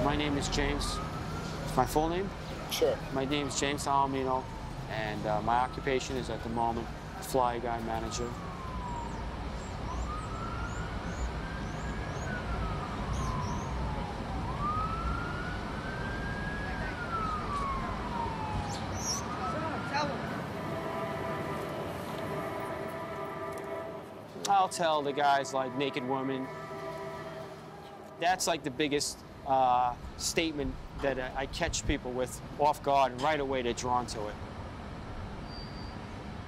My name is James. My full name? Sure. My name is James Salamino, and my occupation is at the moment fly guy manager. I'll tell the guys like naked women. That's like the biggest statement that I catch people with off guard, and right away they're drawn to it.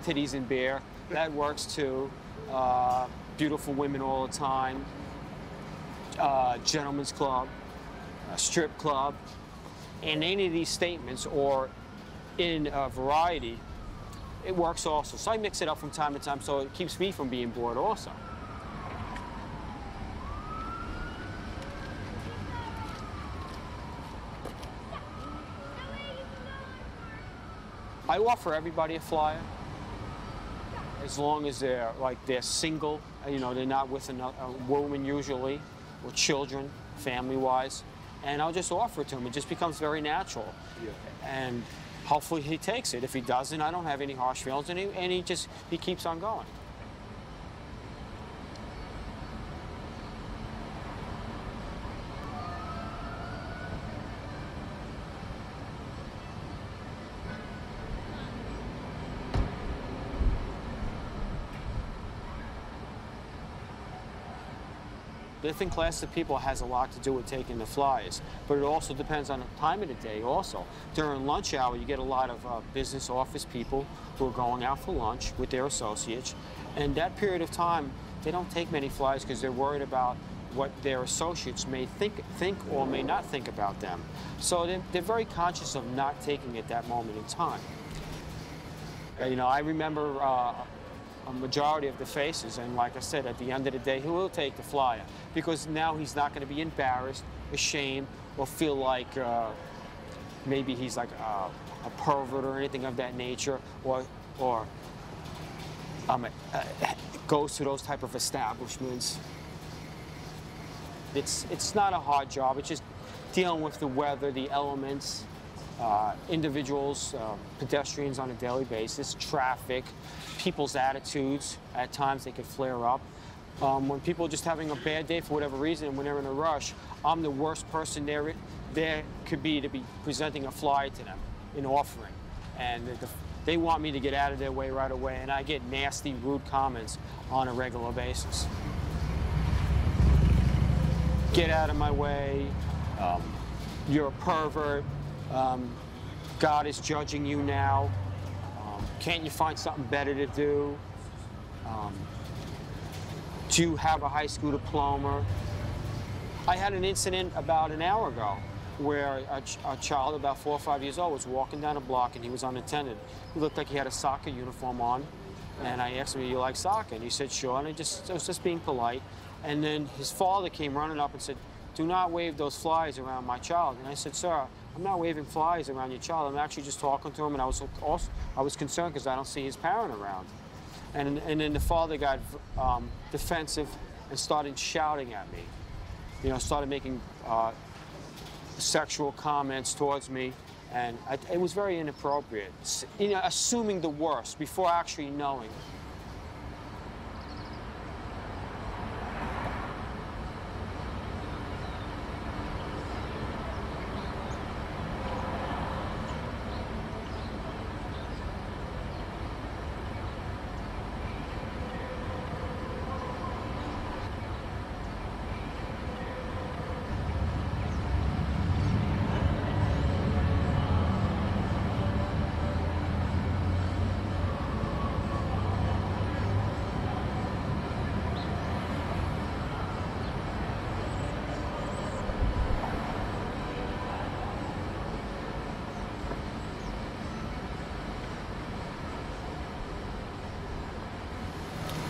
Titties and beer, that works too. Beautiful women all the time. Gentlemen's club, strip club. And any of these statements, or in a variety, it works also. So I mix it up from time to time so it keeps me from being bored also. I offer everybody a flyer, as long as they're single, you know, they're not with a woman usually, or children, family-wise, and I'll just offer it to him. It just becomes very natural, and hopefully he takes it. If he doesn't, I don't have any harsh feelings, and he keeps on going. Different class of people has a lot to do with taking the flyers, but it also depends on the time of the day also. During lunch hour, you get a lot of business office people who are going out for lunch with their associates, and that period of time, they don't take many flyers because they're worried about what their associates may think or may not think about them. So they're very conscious of not taking it that moment in time. You know, I remember a majority of the faces, and like I said, at the end of the day, he will take the flyer because now he's not going to be embarrassed, ashamed, or feel like maybe he's like a pervert or anything of that nature, or goes to those type of establishments. It's not a hard job. It's just dealing with the weather, the elements, individuals, pedestrians on a daily basis, traffic, people's attitudes. At times they could flare up. When people are just having a bad day for whatever reason, and when they're in a rush, I'm the worst person there could be to be presenting a flyer to them, an offering. And they want me to get out of their way right away, and I get nasty, rude comments on a regular basis. Get out of my way, you're a pervert, God is judging you now, can't you find something better to do? Do you have a high school diploma? I had an incident about an hour ago where a child about 4 or 5 years old was walking down a block and he was unattended. He looked like he had a soccer uniform on, and I asked him, "Do you like soccer?" And he said, "Sure," and I was just being polite. And then his father came running up and said, "Do not wave those flyers around my child." And I said, "Sir, I'm not waving flyers around your child. I'm actually just talking to him," and I was concerned because I don't see his parent around. And then the father got defensive and started shouting at me. You know, started making sexual comments towards me, and it was very inappropriate. You know, assuming the worst before actually knowing.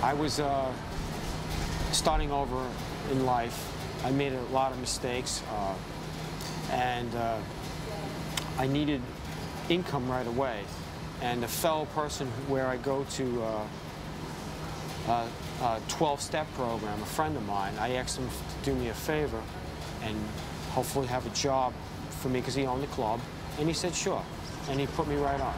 I was starting over in life. I made a lot of mistakes, and I needed income right away. And the fellow person where I go to a 12-step program, a friend of mine, I asked him to do me a favor and hopefully have a job for me because he owned the club. And he said, sure. And he put me right on.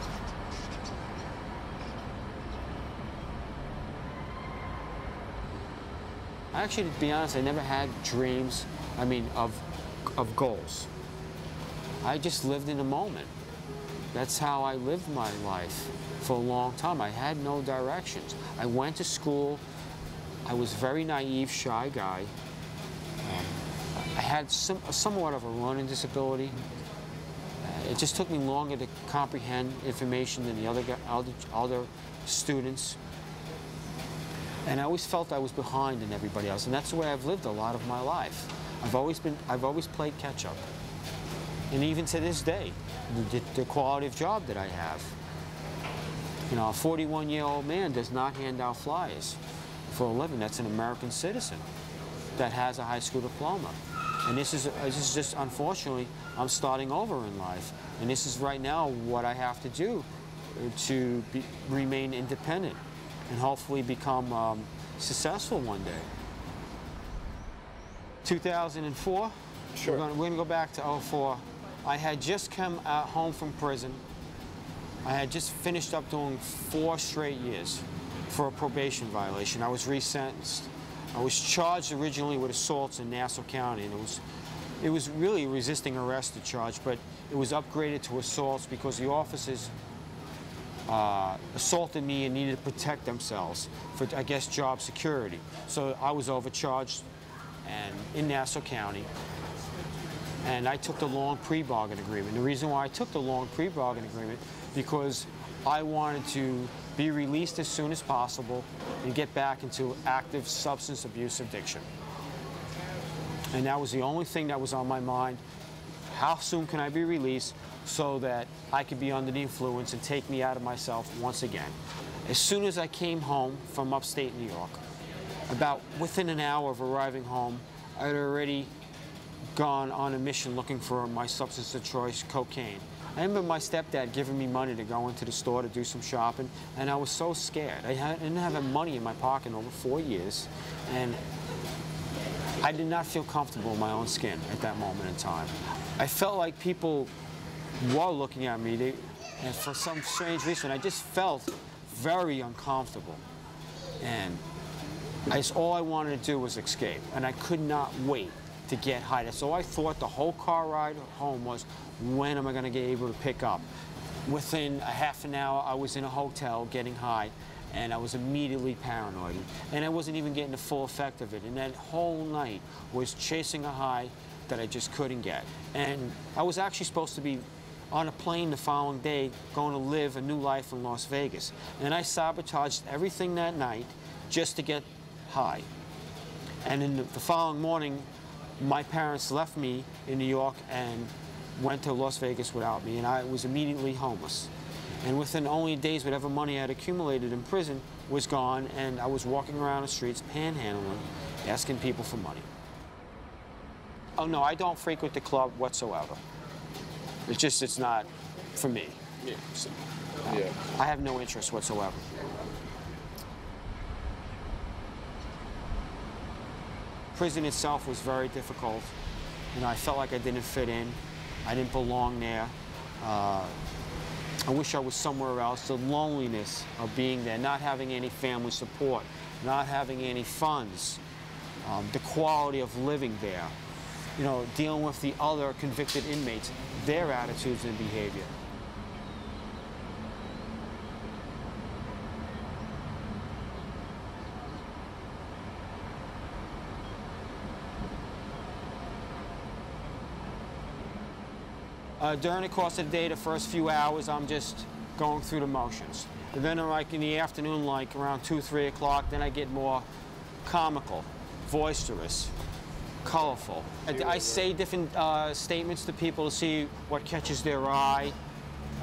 Actually, to be honest, I never had dreams, of goals. I just lived in the moment. That's how I lived my life for a long time. I had no directions. I went to school. I was a very naive, shy guy. I had somewhat of a learning disability. It just took me longer to comprehend information than the other students. And I always felt I was behind in everybody else, and that's the way I've lived a lot of my life. I've always played catch up. And even to this day, the quality of job that I have. You know, a 41-year-old man does not hand out flyers for a living. That's an American citizen that has a high school diploma. And this is just, unfortunately, I'm starting over in life. And this is right now what I have to do to remain independent and hopefully become successful one day. 2004, sure. We're gonna go back to 04. I had just come home from prison. I had just finished up doing 4 straight years for a probation violation. I was resentenced. I was charged originally with assaults in Nassau County, and it was really resisting arrest charge, but it was upgraded to assaults because the officers assaulted me and needed to protect themselves for, I guess, job security. So I was overcharged and in Nassau County, and I took the long pre-bargain agreement. The reason why I took the long pre-bargain agreement, because I wanted to be released as soon as possible and get back into active substance abuse addiction. And that was the only thing that was on my mind. How soon can I be released so that I could be under the influence and take me out of myself once again? As soon as I came home from upstate New York, about within an hour of arriving home, I had already gone on a mission looking for my substance of choice, cocaine. I remember my stepdad giving me money to go into the store to do some shopping, and I was so scared. I didn't have any money in my pocket in over 4 years, and I did not feel comfortable in my own skin at that moment in time. I felt like people were looking at me, and for some strange reason, I just felt very uncomfortable. And all I wanted to do was escape, and I could not wait to get high. That's all I thought the whole car ride home was, when am I going to get able to pick up? Within a half an hour, I was in a hotel getting high, and I was immediately paranoid. And I wasn't even getting the full effect of it. And that whole night was chasing a high that I just couldn't get. And I was actually supposed to be on a plane the following day going to live a new life in Las Vegas. And I sabotaged everything that night just to get high. And in the following morning, my parents left me in New York and went to Las Vegas without me, and I was immediately homeless. And within only days, whatever money I had accumulated in prison was gone, and I was walking around the streets panhandling, asking people for money. Oh no, I don't frequent the club whatsoever. It's not for me. Yeah. So, Yeah. I have no interest whatsoever. Prison itself was very difficult. You know, I felt like I didn't fit in. I didn't belong there. I wish I was somewhere else. The loneliness of being there, not having any family support, not having any funds, the quality of living there, you know, dealing with the other convicted inmates, their attitudes and behavior. During the course of the day, the first few hours, I'm just going through the motions. And then like in the afternoon, like around 2, 3 o'clock, then I get more comical, boisterous, colorful. I say different statements to people to see what catches their eye.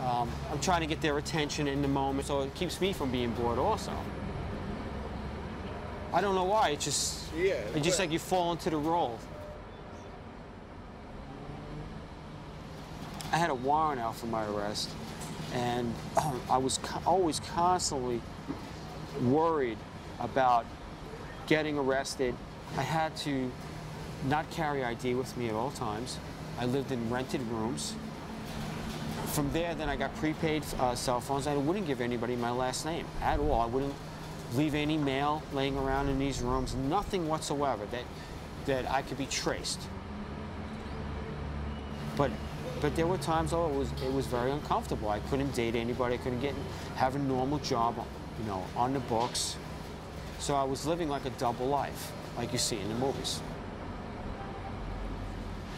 I'm trying to get their attention in the moment, so it keeps me from being bored also. I don't know why, it's just like you fall into the role. I had a warrant out for my arrest, and I was always constantly worried about getting arrested. I had to not carry ID with me at all times. I lived in rented rooms. From there, then I got prepaid cell phones. I wouldn't give anybody my last name at all. I wouldn't leave any mail laying around in these rooms, nothing whatsoever that I could be traced. But there were times, though, it was very uncomfortable. I couldn't date anybody. I couldn't have a normal job, you know, on the books. So I was living like a double life, like you see in the movies.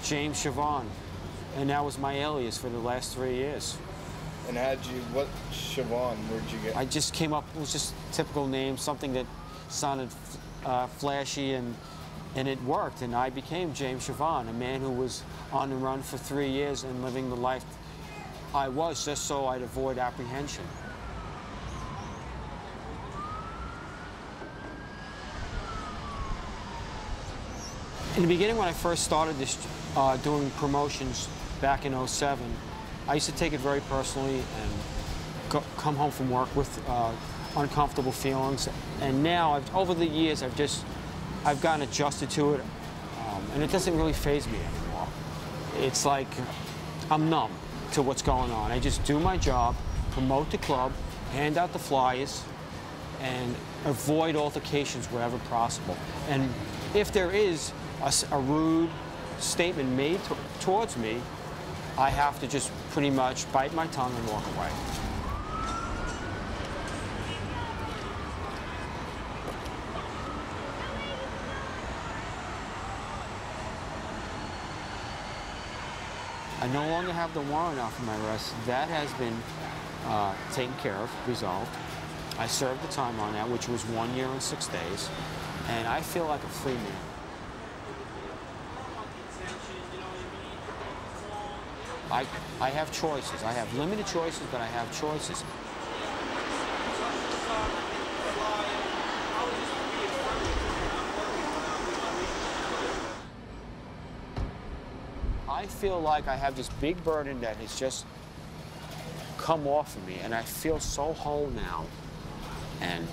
James Siobhan, and that was my alias for the last 3 years. And what Siobhan, where'd you get? I just came up, it was just a typical name, something that sounded flashy, and it worked. And I became James Siobhan, a man who was on the run for 3 years and living the life I was, just so I'd avoid apprehension. In the beginning, when I first started this, doing promotions back in '07, I used to take it very personally and come home from work with uncomfortable feelings. And now, over the years, I've gotten adjusted to it, and it doesn't really faze me anymore. It's like I'm numb to what's going on. I just do my job, promote the club, hand out the flyers, and avoid altercations wherever possible. And if there is a rude statement made towards me, I have to just pretty much bite my tongue and walk away. I no longer have the warrant out for my arrest. That has been taken care of, resolved. I served the time on that, which was 1 year and 6 days, and I feel like a free man. I have choices. I have limited choices, but I have choices. I feel like I have this big burden that has just come off of me, and I feel so whole now and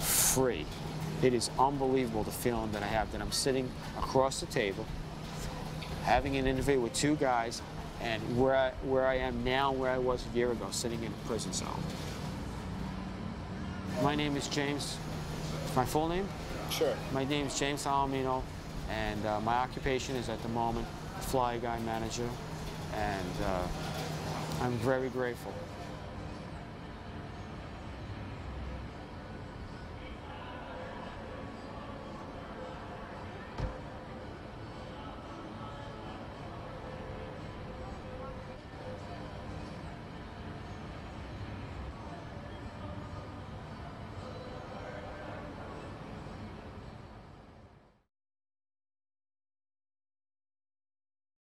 free. It is unbelievable, the feeling that I have, that I'm sitting across the table, having an interview with two guys, and where I am now, where I was a year ago, sitting in a prison cell. My name is James. My full name? Sure. My name is James Salamino, and my occupation is at the moment fly guy manager, and I'm very grateful.